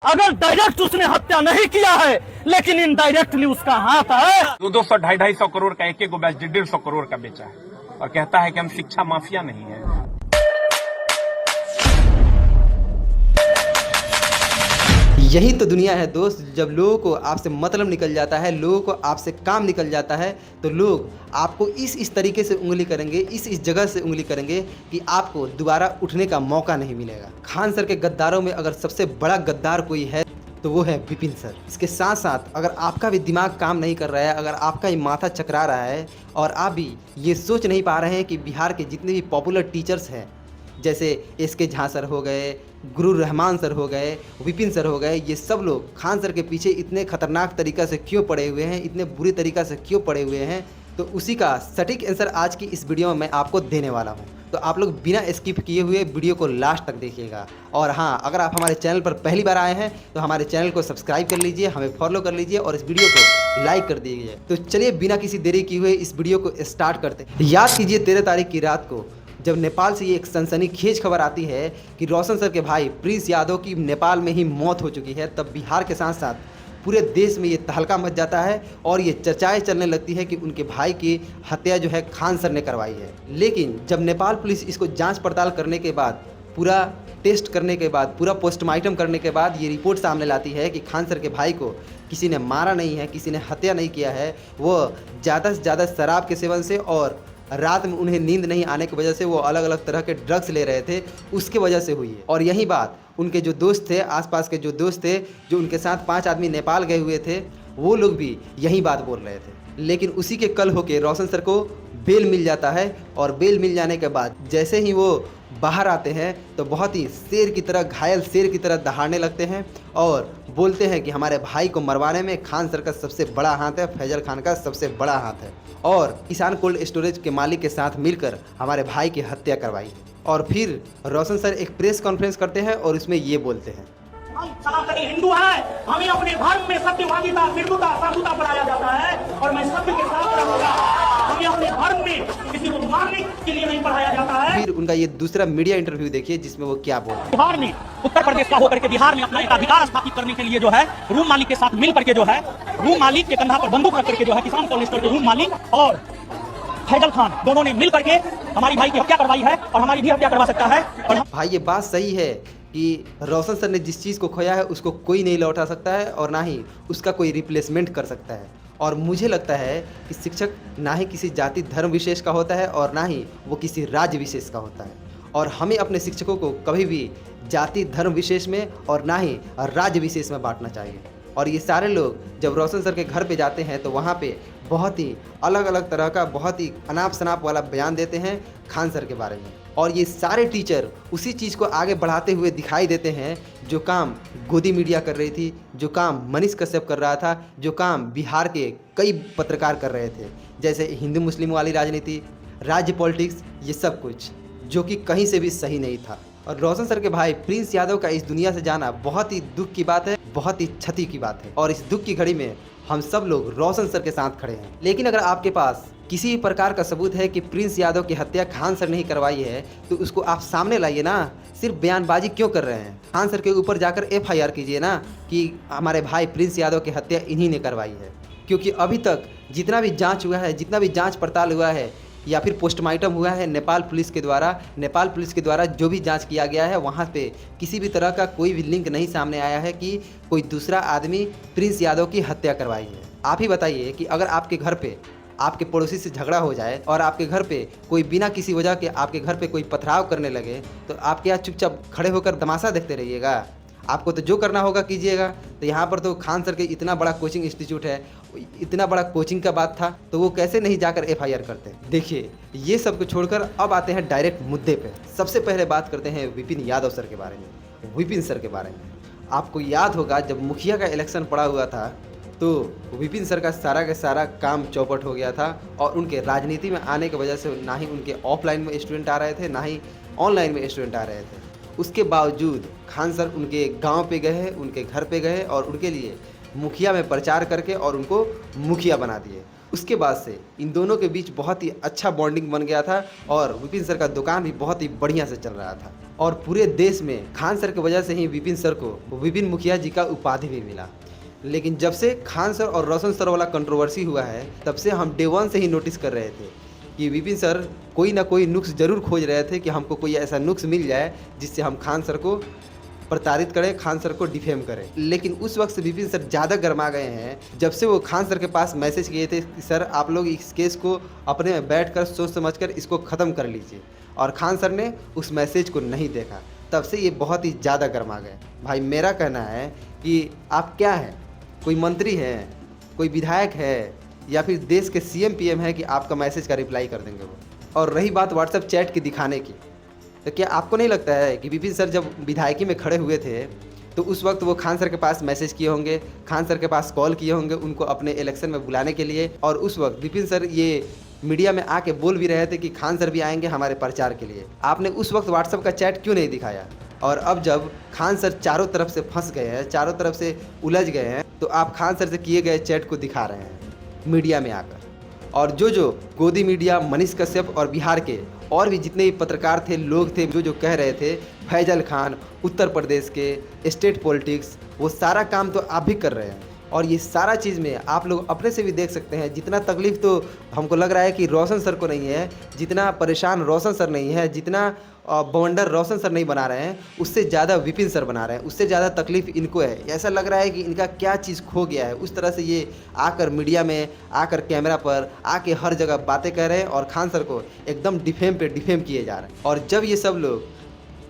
अगर डायरेक्ट उसने हत्या नहीं किया है लेकिन इनडायरेक्टली उसका हाथ है। 200 250 करोड़ का एक बैच 150 करोड़ का बेचा है और कहता है कि हम शिक्षा माफिया नहीं है। यही तो दुनिया है दोस्त। जब लोगों को आपसे मतलब निकल जाता है, लोगों को आपसे काम निकल जाता है, तो लोग आपको इस तरीके से उंगली करेंगे, इस जगह से उंगली करेंगे कि आपको दोबारा उठने का मौका नहीं मिलेगा। खान सर के गद्दारों में अगर सबसे बड़ा गद्दार कोई है तो वो है विपिन सर। इसके साथ साथ अगर आपका भी दिमाग काम नहीं कर रहा है, अगर आपका ही माथा चकरा रहा है और आप भी ये सोच नहीं पा रहे हैं कि बिहार के जितने भी पॉपुलर टीचर्स हैं, जैसे एस.के. झा सर हो गए, गुरु रहमान सर हो गए, विपिन सर हो गए, ये सब लोग खान सर के पीछे इतने खतरनाक तरीक़ा से क्यों पड़े हुए हैं, इतने बुरी तरीक़ा से क्यों पड़े हुए हैं, तो उसी का सटीक आंसर आज की इस वीडियो में मैं आपको देने वाला हूं। तो आप लोग बिना स्किप किए हुए वीडियो को लास्ट तक देखिएगा। और हाँ, अगर आप हमारे चैनल पर पहली बार आए हैं तो हमारे चैनल को सब्सक्राइब कर लीजिए, हमें फॉलो कर लीजिए और इस वीडियो को लाइक कर दीजिए। तो चलिए बिना किसी देरी किए हुए इस वीडियो को स्टार्ट करते हैं। याद कीजिए 13 तारीख की रात को जब नेपाल से ये एक सनसनीखेज खबर आती है कि रोशन सर के भाई प्रिंस यादव की नेपाल में ही मौत हो चुकी है, तब बिहार के साथ साथ पूरे देश में ये तहलका मच जाता है और ये चर्चाएं चलने लगती है कि उनके भाई की हत्या जो है खान सर ने करवाई है। लेकिन जब नेपाल पुलिस इसको जांच पड़ताल करने के बाद, पूरा टेस्ट करने के बाद, पूरा पोस्टमार्टम करने के बाद ये रिपोर्ट सामने लाती है कि खान सर के भाई को किसी ने मारा नहीं है, किसी ने हत्या नहीं किया है, वो ज़्यादा से ज़्यादा शराब के सेवन से और रात में उन्हें नींद नहीं आने की वजह से वो अलग अलग तरह के ड्रग्स ले रहे थे, उसके वजह से हुई है। और यही बात उनके जो दोस्त थे, आसपास के जो दोस्त थे, जो उनके साथ 5 आदमी नेपाल गए हुए थे, वो लोग भी यही बात बोल रहे थे। लेकिन उसी के कल होके रोशन सर को बेल मिल जाता है और बेल मिल जाने के बाद जैसे ही वो बाहर आते हैं तो बहुत ही शेर की तरह, घायल शेर की तरह दहाड़ने लगते हैं और बोलते हैं कि हमारे भाई को मरवाने में खान सर का सबसे बड़ा हाथ है, फैजल खान का सबसे बड़ा हाथ है और किसान कोल्ड स्टोरेज के मालिक के साथ मिलकर हमारे भाई की हत्या करवाई। और फिर रोशन सर एक प्रेस कॉन्फ्रेंस करते हैं और उसमें ये बोलते हैं, हम सनातनी हिंदू हैं, हमें अपने धर्म में सत्यवादिता, निर्भुता, साधुता बनाया जाता है और मैं सत्य के साथ रहूंगा। हमें अपने धर्म में किसी को मारने के लिए नहीं पढ़ाया जाता है। फिर उनका ये दूसरा मीडिया इंटरव्यू देखिए जिसमें वो क्या बोल रहे हैं। बिहार में, उत्तर प्रदेश का होकर के बिहार में अपना एक अधिकार स्थापित करने के लिए जो है रूम मालिक के साथ मिल करके जो है, रूम मालिक के कंधा पर बंदूक रख करके जो है किसान कोल्ड स्टोर के रूम मालिक और फैजल खान दोनों ने मिल करके हमारी भाई की हत्या करवाई है और हमारी भी हत्या करवा सकता है। और भाई ये बात सही है कि रोशन सर ने जिस चीज़ को खोया है उसको कोई नहीं लौटा सकता है और ना ही उसका कोई रिप्लेसमेंट कर सकता है। और मुझे लगता है कि शिक्षक ना ही किसी जाति धर्म विशेष का होता है और ना ही वो किसी राज्य विशेष का होता है। और हमें अपने शिक्षकों को कभी भी जाति धर्म विशेष में और ना ही राज्य विशेष में बांटना चाहिए। और ये सारे लोग जब रोशन सर के घर पे जाते हैं तो वहाँ पे बहुत ही अलग अलग तरह का, बहुत ही अनाप शनाप वाला बयान देते हैं खान सर के बारे में। और ये सारे टीचर उसी चीज़ को आगे बढ़ाते हुए दिखाई देते हैं जो काम गोदी मीडिया कर रही थी, जो काम मनीष कश्यप कर रहा था, जो काम बिहार के कई पत्रकार कर रहे थे, जैसे हिंदू मुस्लिम वाली राजनीति, राज्य पॉलिटिक्स, ये सब कुछ जो कि कहीं से भी सही नहीं था। और रोशन सर के भाई प्रिंस यादव का इस दुनिया से जाना बहुत ही दुख की बात है, बहुत ही क्षति की बात है। और इस दुख की घड़ी में हम सब लोग रोशन सर के साथ खड़े हैं। लेकिन अगर आपके पास किसी प्रकार का सबूत है कि प्रिंस यादव की हत्या खान सर ने ही करवाई है तो उसको आप सामने लाइए ना। सिर्फ बयानबाजी क्यों कर रहे हैं? खान सर के ऊपर जाकर FIR कीजिए ना कि हमारे भाई प्रिंस यादव की हत्या इन्हीं ने करवाई है। क्योंकि अभी तक जितना भी जांच हुआ है, जितना भी जांच पड़ताल हुआ है या फिर पोस्टमार्टम हुआ है नेपाल पुलिस के द्वारा जो भी जांच किया गया है, वहाँ पे किसी भी तरह का कोई भी लिंक नहीं सामने आया है कि कोई दूसरा आदमी प्रिंस यादव की हत्या करवाई है। आप ही बताइए कि अगर आपके घर पे आपके पड़ोसी से झगड़ा हो जाए और आपके घर पे कोई बिना किसी वजह के आपके घर पे कोई पथराव करने लगे तो आप क्या चुपचाप खड़े होकर तमाशा देखते रहिएगा? आपको तो जो करना होगा कीजिएगा। तो यहाँ पर तो खान सर के इतना बड़ा कोचिंग इंस्टीट्यूट है, इतना बड़ा कोचिंग का बात था, तो वो कैसे नहीं जाकर FIR करते? देखिए, ये सब को छोड़कर अब आते हैं डायरेक्ट मुद्दे पे। सबसे पहले बात करते हैं विपिन यादव सर के बारे में। विपिन सर के बारे में आपको याद होगा जब मुखिया का इलेक्शन पड़ा हुआ था तो विपिन सर का सारा काम चौपट हो गया था और उनके राजनीति में आने की वजह से ना ही उनके ऑफलाइन में स्टूडेंट आ रहे थे, ना ही ऑनलाइन में स्टूडेंट आ रहे थे। उसके बावजूद खान सर उनके गांव पे गए, उनके घर पे गए और उनके लिए मुखिया में प्रचार करके और उनको मुखिया बना दिए। उसके बाद से इन दोनों के बीच बहुत ही अच्छा बॉन्डिंग बन गया था और विपिन सर का दुकान भी बहुत ही बढ़िया से चल रहा था। और पूरे देश में खान सर की वजह से ही विपिन सर को विपिन मुखिया जी का उपाधि भी मिला। लेकिन जब से खान सर और रोशन सर वाला कंट्रोवर्सी हुआ है, तब से हम डे वन से ही नोटिस कर रहे थे कि विपिन सर कोई ना कोई नुक्स जरूर खोज रहे थे कि हमको कोई ऐसा नुक्स मिल जाए जिससे हम खान सर को प्रताड़ित करें, खान सर को डिफेम करें। लेकिन उस वक्त से विपिन सर ज़्यादा गर्मा गए हैं जब से वो खान सर के पास मैसेज किए थे कि सर आप लोग इस केस को अपने में बैठ कर सोच समझ कर इसको ख़त्म कर लीजिए, और खान सर ने उस मैसेज को नहीं देखा। तब से ये बहुत ही ज़्यादा गर्मा गए। भाई मेरा कहना है कि आप क्या हैं, कोई मंत्री हैं, कोई विधायक है, या फिर देश के सीएम पीएम है कि आपका मैसेज का रिप्लाई कर देंगे वो। और रही बात व्हाट्सएप चैट की दिखाने की, तो क्या आपको नहीं लगता है कि विपिन सर जब विधायकी में खड़े हुए थे तो उस वक्त वो खान सर के पास मैसेज किए होंगे, खान सर के पास कॉल किए होंगे उनको अपने इलेक्शन में बुलाने के लिए, और उस वक्त विपिन सर ये मीडिया में आके बोल भी रहे थे कि खान सर भी आएंगे हमारे प्रचार के लिए। आपने उस वक्त व्हाट्सएप का चैट क्यों नहीं दिखाया? और अब जब खान सर चारों तरफ से फंस गए हैं, चारों तरफ से उलझ गए हैं, तो आप खान सर से किए गए चैट को दिखा रहे हैं मीडिया में आकर। और जो गोदी मीडिया, मनीष कश्यप और बिहार के और भी जितने भी पत्रकार थे, लोग थे, जो कह रहे थे फैजल खान उत्तर प्रदेश के स्टेट पॉलिटिक्स, वो सारा काम तो आप भी कर रहे हैं। और ये सारा चीज़ में आप लोग अपने से भी देख सकते हैं, जितना तकलीफ़ तो हमको लग रहा है कि रोशन सर को नहीं है, जितना परेशान रोशन सर नहीं है, जितना बवंडर रोशन सर नहीं बना रहे हैं, उससे ज़्यादा विपिन सर बना रहे हैं, उससे ज़्यादा तकलीफ़ इनको है। ऐसा लग रहा है कि इनका क्या चीज़ खो गया है, उस तरह से ये आकर मीडिया में, आकर कैमरा पर, आके हर जगह बातें कर रहे हैं और खान सर को एकदम डिफेम पे डिफेम किए जा रहे हैं। और जब ये सब लोग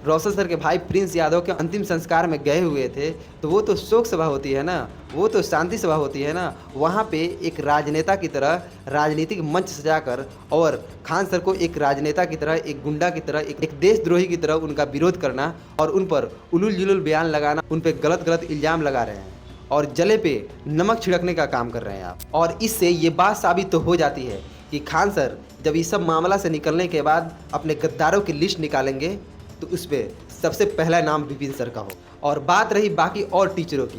रोशन सर के भाई प्रिंस यादव के अंतिम संस्कार में गए हुए थे, तो वो तो शोक सभा होती है ना, वो तो शांति सभा होती है ना। वहाँ पे एक राजनेता की तरह राजनीतिक मंच सजाकर और खान सर को एक राजनेता की तरह, एक गुंडा की तरह, एक देशद्रोही की तरह उनका विरोध करना और उन पर उलूल जुलूल बयान लगाना, उन पर गलत गलत इल्ज़ाम लगा रहे हैं और जले पे नमक छिड़कने का काम कर रहे हैं आप। और इससे ये बात साबित तो हो जाती है कि खान सर जब इस सब मामला से निकलने के बाद अपने गद्दारों की लिस्ट निकालेंगे तो उस पर सबसे पहला नाम विपिन सर का हो। और बात रही बाकी और टीचरों की,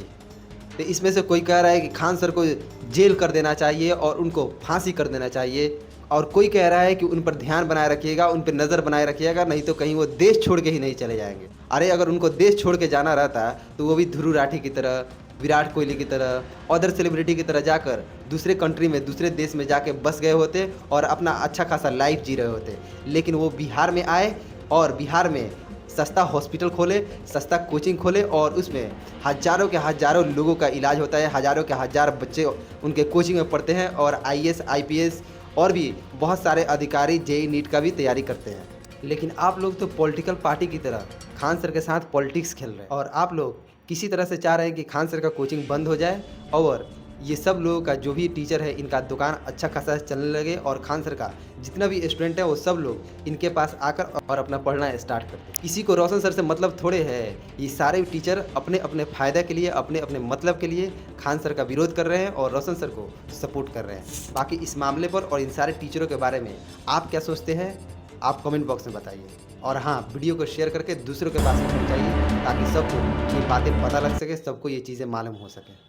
तो इसमें से कोई कह रहा है कि खान सर को जेल कर देना चाहिए और उनको फांसी कर देना चाहिए, और कोई कह रहा है कि उन पर ध्यान बनाए रखिएगा, उन पर नज़र बनाए रखिएगा, नहीं तो कहीं वो देश छोड़ के ही नहीं चले जाएंगे। अरे अगर उनको देश छोड़ के जाना रहता तो वो भी ध्रुव राठी की तरह, विराट कोहली की तरह, अदर सेलिब्रिटी की तरह जाकर दूसरे कंट्री में, दूसरे देश में जाके बस गए होते और अपना अच्छा खासा लाइफ जी रहे होते। लेकिन वो बिहार में आए और बिहार में सस्ता हॉस्पिटल खोले, सस्ता कोचिंग खोले और उसमें हज़ारों के हज़ारों लोगों का इलाज होता है, हज़ारों के हज़ार बच्चे उनके कोचिंग में पढ़ते हैं और IAS, IPS और भी बहुत सारे अधिकारी JEE नीट का भी तैयारी करते हैं। लेकिन आप लोग तो पॉलिटिकल पार्टी की तरह खान सर के साथ पॉलिटिक्स खेल रहे हैं और आप लोग किसी तरह से चाह रहे हैं कि खान सर का कोचिंग बंद हो जाए और ये सब लोगों का जो भी टीचर है इनका दुकान अच्छा खासा चलने लगे और खान सर का जितना भी स्टूडेंट है वो सब लोग इनके पास आकर और अपना पढ़ना स्टार्ट कर दें। किसी को रोशन सर से मतलब थोड़े है, ये सारे टीचर अपने अपने फ़ायदे के लिए, अपने अपने मतलब के लिए खान सर का विरोध कर रहे हैं और रोशन सर को सपोर्ट कर रहे हैं। बाकी इस मामले पर और इन सारे टीचरों के बारे में आप क्या सोचते हैं, आप कमेंट बॉक्स में बताइए। और हाँ, वीडियो को शेयर करके दूसरों के पास पहुँचाइए ताकि सबको ये बातें पता लग सके, सबको ये चीज़ें मालूम हो सके।